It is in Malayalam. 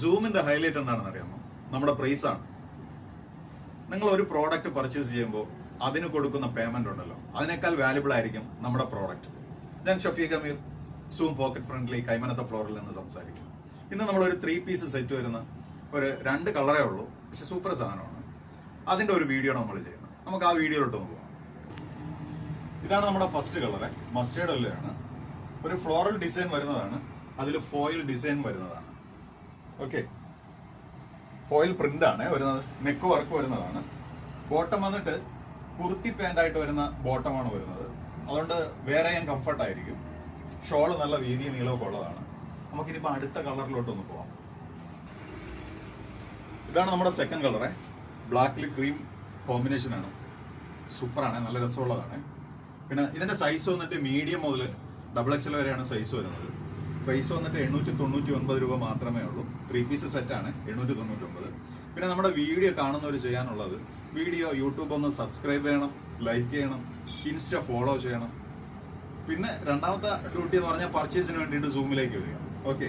സൂമിന്റെ ഹൈലൈറ്റ് എന്താണെന്ന് അറിയാമോ? നമ്മുടെ പ്രൈസ് ആണ്. നിങ്ങൾ ഒരു പ്രോഡക്റ്റ് പർച്ചേസ് ചെയ്യുമ്പോൾ അതിന് കൊടുക്കുന്ന പേയ്മെന്റ് ഉണ്ടല്ലോ, അതിനേക്കാൾ വാല്യുബിൾ ആയിരിക്കും നമ്മുടെ പ്രോഡക്റ്റ്. ഞാൻ ഷഫീഖ് അമീർ, സൂം പോക്കറ്റ് ഫ്രണ്ട്ലി കൈമനത്തെ ഫ്ലോറിൽ നിന്ന് സംസാരിക്കും. ഇന്ന് നമ്മളൊരു 3 പീസ് സെറ്റ് വരുന്ന ഒരു 2 കളറേ ഉള്ളൂ, പക്ഷെ സൂപ്പർ സാധനമാണ്. അതിന്റെ ഒരു വീഡിയോ നമ്മൾ ചെയ്യുന്നത്. നമുക്ക് ആ വീഡിയോയിലോട്ടൊന്ന് പോകാം. ഇതാണ് നമ്മുടെ ഫസ്റ്റ് കളറ്, മസ്റ്റേർഡ് യെല്ലോയാണ്. ഒരു ഫ്ലോറൽ ഡിസൈൻ വരുന്നതാണ്, അതിൽ ഫോയിൽ ഡിസൈൻ വരുന്നതാണ്. ഓക്കെ, ഫോയിൽ പ്രിന്റ് ആണ് വരുന്നത്, നെക്ക് വർക്ക് വരുന്നതാണ്. ബോട്ടം വന്നിട്ട് കുർത്തി പാന്റ് ആയിട്ട് വരുന്ന ബോട്ടമാണ് വരുന്നത്, അതുകൊണ്ട് വേറെ ഞാൻ കംഫർട്ട് ആയിരിക്കും. ഷോള് നല്ല വീതി നീളമൊക്കെ ഉള്ളതാണ്. നമുക്കിനിപ്പോ അടുത്ത കളറിലോട്ടൊന്ന് പോവാം. ഇതാണ് നമ്മുടെ സെക്കൻഡ് കളറ്, ബ്ലാക്കിൽ ക്രീം കോമ്പിനേഷൻ ആണ്. സൂപ്പറാണ്, നല്ല രസമുള്ളതാണ്. പിന്നെ ഇതിന്റെ സൈസ് വന്നിട്ട് മീഡിയം മുതൽ XXL വരെയാണ് സൈസ് വരുന്നത്. പ്രൈസ് വന്നിട്ട് 899 രൂപ മാത്രമേ ഉള്ളൂ. 3 പീസ് സെറ്റ് ആണ്, 899. പിന്നെ നമ്മുടെ വീഡിയോ കാണുന്നവർ ചെയ്യാനുള്ളത്, വീഡിയോ യൂട്യൂബ് ഒന്ന് സബ്സ്ക്രൈബ് ചെയ്യണം, ലൈക്ക് ചെയ്യണം, ഇൻസ്റ്റ ഫോളോ ചെയ്യണം. പിന്നെ രണ്ടാമത്തെ ഡ്യൂട്ടി എന്ന് പറഞ്ഞാൽ പർച്ചേസിന് വേണ്ടിയിട്ട് സൂമിലേക്ക് വരിക. ഓക്കെ.